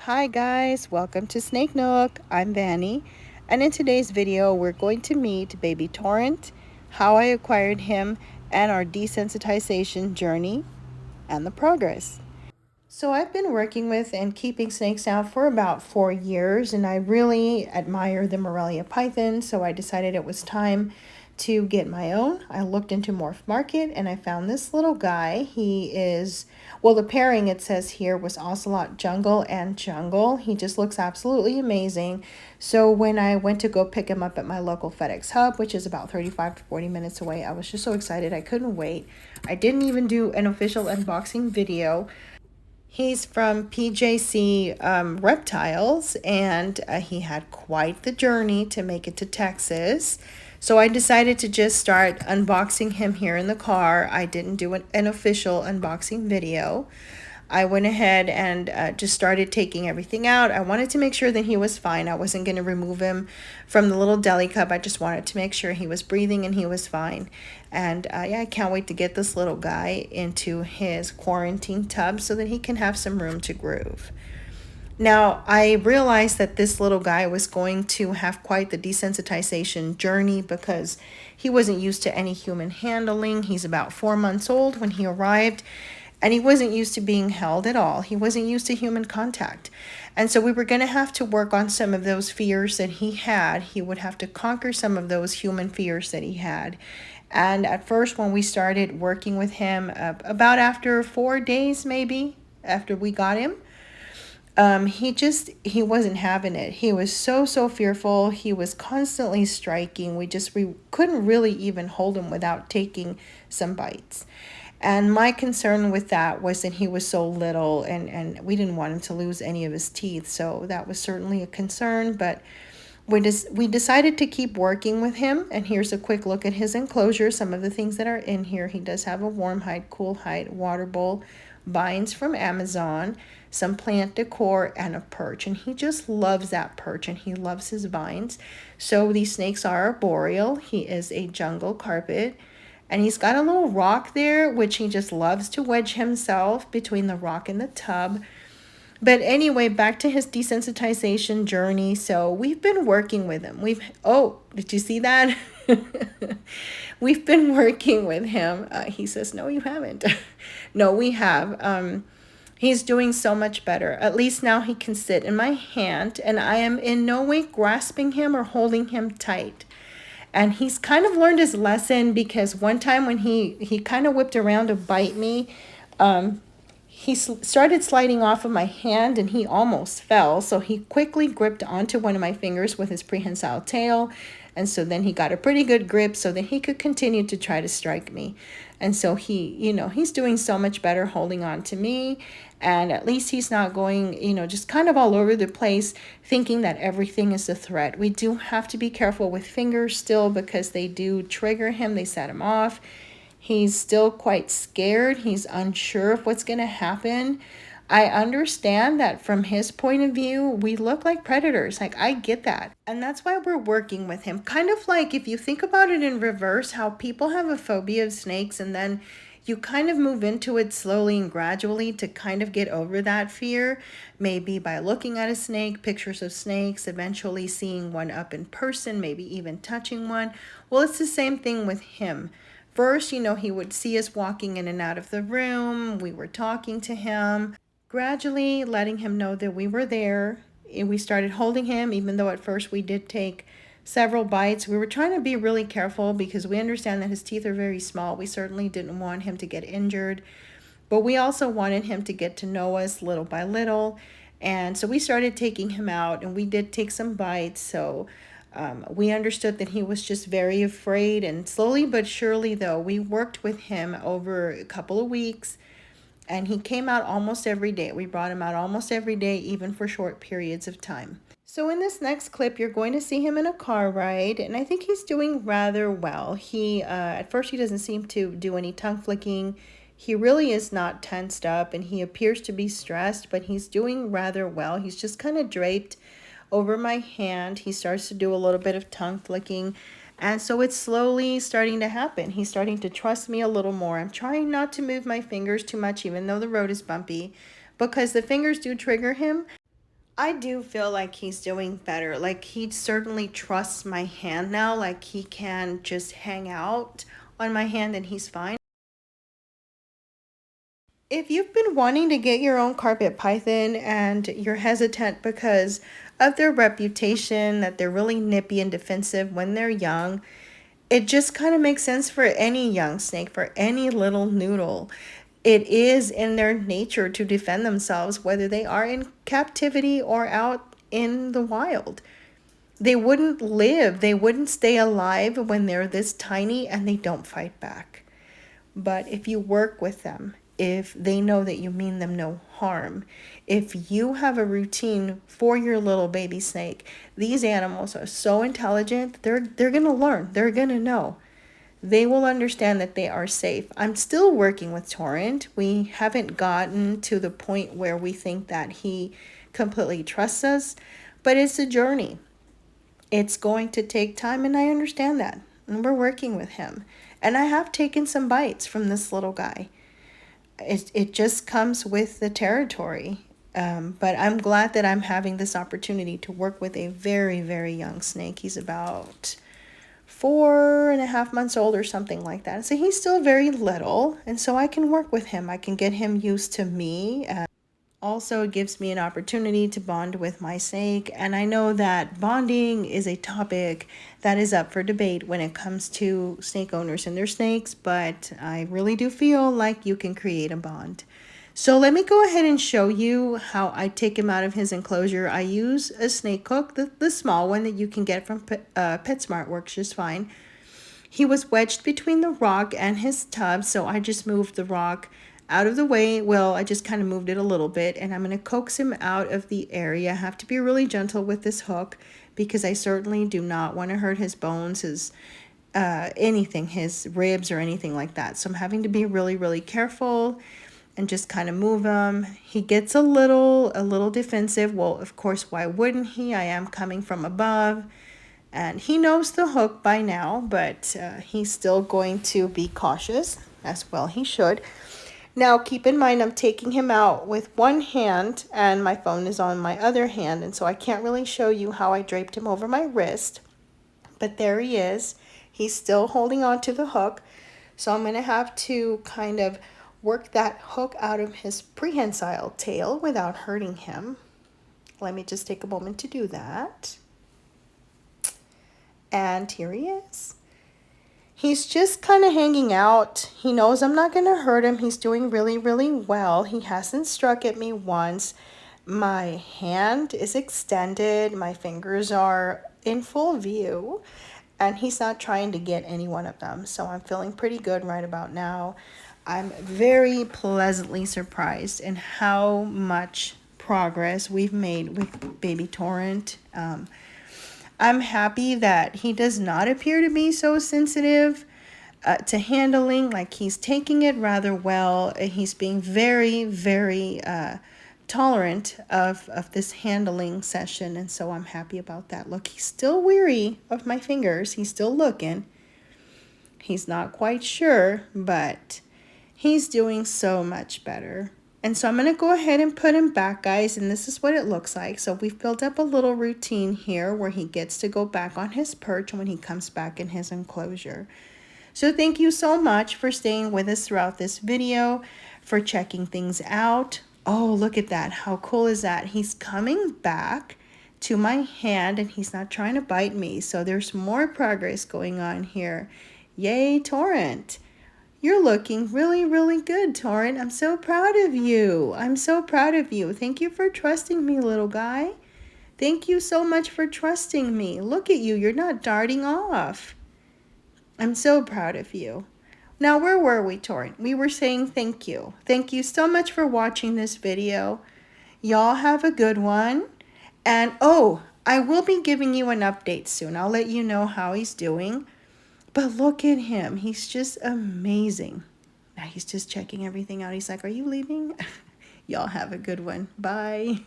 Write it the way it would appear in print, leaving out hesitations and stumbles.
Hi guys, welcome to Snake Nook. I'm Vanny, and in today's video we're going to meet baby Torrent, how I acquired him, and our desensitization journey and the progress. So I've been working with and keeping snakes now for about 4 years, and I really admire the Morelia python, so I decided it was time to get my own. I looked into Morph Market and I found this little guy. He is, well, the pairing it says here was Ocelot Jungle and Jungle. He just looks absolutely amazing. So when I went to go pick him up at my local FedEx hub, which is about 35 to 40 minutes away, I was just so excited. I couldn't wait. I didn't even do an official unboxing video. He's from PJC Reptiles, and he had quite the journey to make it to Texas. So I decided to just start unboxing him here in the car. I didn't do an official unboxing video. I went ahead and just started taking everything out. I wanted to make sure that he was fine. I wasn't going to remove him from the little deli cup. I just wanted to make sure he was breathing and he was fine. And yeah, I can't wait to get this little guy into his quarantine tub so that he can have some room to groove. Now, I realized that this little guy was going to have quite the desensitization journey because he wasn't used to any human handling. He's about 4 months old when he arrived, and he wasn't used to being held at all. He wasn't used to human contact. And so we were going to have to work on some of those fears that he had. He would have to conquer some of those human fears that he had. And at first, when we started working with him, about after 4 days maybe, after we got him, he wasn't having it. He was so fearful. He was constantly striking. We couldn't really even hold him without taking some bites. And my concern with that was that he was so little, and we didn't want him to lose any of his teeth. So that was certainly a concern, but we decided to keep working with him. And here's a quick look at his enclosure, some of the things that are in here. He does have a warm hide, cool hide, water bowl, vines from Amazon, some plant decor, and a perch. And he just loves that perch, and he loves his vines. So these snakes are arboreal. He is a jungle carpet. And he's got a little rock there, which he just loves to wedge himself between the rock and the tub. But anyway, back to his desensitization journey. So we've been working with him. Oh, did you see that? We've been working with him. He says, no, you haven't. No, we have. He's doing so much better. At least now he can sit in my hand, and I am in no way grasping him or holding him tight. And he's kind of learned his lesson, because one time when he kind of whipped around to bite me, he started sliding off of my hand and he almost fell. So he quickly gripped onto one of my fingers with his prehensile tail. And so then he got a pretty good grip so that he could continue to try to strike me. And so he's doing so much better holding on to me. And at least he's not going, just kind of all over the place thinking that everything is a threat. We do have to be careful with fingers still, because they do trigger him. They set him off. He's still quite scared. He's unsure of what's going to happen. I understand that from his point of view, we look like predators. Like, I get that. And that's why we're working with him. Kind of like, if you think about it in reverse, how people have a phobia of snakes, and then you kind of move into it slowly and gradually to kind of get over that fear, maybe by looking at a snake, pictures of snakes, eventually seeing one up in person, maybe even touching one. Well, it's the same thing with him. First, he would see us walking in and out of the room. We were talking to him, gradually letting him know that we were there. And we started holding him, even though at first we did take several bites. We were trying to be really careful because we understand that his teeth are very small. We certainly didn't want him to get injured, but we also wanted him to get to know us little by little. And so we started taking him out, and we did take some bites. So we understood that he was just very afraid, and slowly but surely, though, we worked with him over a couple of weeks, and he came out almost every day. We brought him out almost every day, even for short periods of time. So in this next clip, you're going to see him in a car ride, and I think he's doing rather well. At first, he doesn't seem to do any tongue flicking. He really is not tensed up, and he appears to be stressed, but he's doing rather well. He's just kind of draped over my hand. He starts to do a little bit of tongue flicking, and so it's slowly starting to happen. He's starting to trust me a little more. I'm trying not to move my fingers too much, even though the road is bumpy, because the fingers do trigger him. I do feel like he's doing better. Like he certainly trusts my hand now. Like he can just hang out on my hand and he's fine. If you've been wanting to get your own carpet python and you're hesitant because of their reputation that they're really nippy and defensive when they're young, it just kind of makes sense for any young snake, for any little noodle. It is in their nature to defend themselves, whether they are in captivity or out in the wild. They wouldn't live, they wouldn't stay alive when they're this tiny and they don't fight back. But if you work with them, if they know that you mean them no harm, if you have a routine for your little baby snake, these animals are so intelligent, they're going to learn, they're going to know. They will understand that they are safe. I'm still working with Torrent. We haven't gotten to the point where we think that he completely trusts us, but it's a journey. It's going to take time, and I understand that. And we're working with him. And I have taken some bites from this little guy. It just comes with the territory. But I'm glad that I'm having this opportunity to work with a very, very young snake. He's about 4.5 months old or something like that. So he's still very little, and so I can work with him. I can get him used to me. Also, it gives me an opportunity to bond with my snake, and I know that bonding is a topic that is up for debate when it comes to snake owners and their snakes, but I really do feel like you can create a bond. So let me go ahead and show you how I take him out of his enclosure. I use a snake hook, the small one that you can get from PetSmart, works just fine. He was wedged between the rock and his tub, so I just moved the rock out of the way. Well, I just kind of moved it a little bit, and I'm going to coax him out of the area. I have to be really gentle with this hook because I certainly do not want to hurt his bones, his anything, his ribs or anything like that. So I'm having to be really, really careful and just kind of move him. He gets a little defensive. Well, of course, why wouldn't he? I am coming from above. And he knows the hook by now, but he's still going to be cautious, as well he should. Now, keep in mind, I'm taking him out with one hand, and my phone is on my other hand, and so I can't really show you how I draped him over my wrist. But there he is. He's still holding on to the hook, so I'm going to have to kind of work that hook out of his prehensile tail without hurting him. Let me just take a moment to do that. And here he is. He's just kind of hanging out. He knows I'm not going to hurt him. He's doing really, really well. He hasn't struck at me once. My hand is extended. My fingers are in full view. And he's not trying to get any one of them. So I'm feeling pretty good right about now. I'm very pleasantly surprised in how much progress we've made with baby Torrent. I'm happy that he does not appear to be so sensitive to handling. Like, he's taking it rather well. He's being very, very tolerant of this handling session, and so I'm happy about that. Look, he's still weary of my fingers. He's still looking. He's not quite sure, but he's doing so much better. And so I'm going to go ahead and put him back, guys, and this is what it looks like. So we've built up a little routine here where he gets to go back on his perch when he comes back in his enclosure. So thank you so much for staying with us throughout this video, for checking things out. Oh, look at that. How cool is that? He's coming back to my hand, and he's not trying to bite me. So there's more progress going on here. Yay, Torrent. You're looking really, really good, Torrent. I'm so proud of you. I'm so proud of you. Thank you for trusting me, little guy. Thank you so much for trusting me. Look at you. You're not darting off. I'm so proud of you. Now, where were we, Torrent? We were saying thank you. Thank you so much for watching this video. Y'all have a good one. And, oh, I will be giving you an update soon. I'll let you know how he's doing. But look at him. He's just amazing. Now he's just checking everything out. He's like, are you leaving? Y'all have a good one. Bye.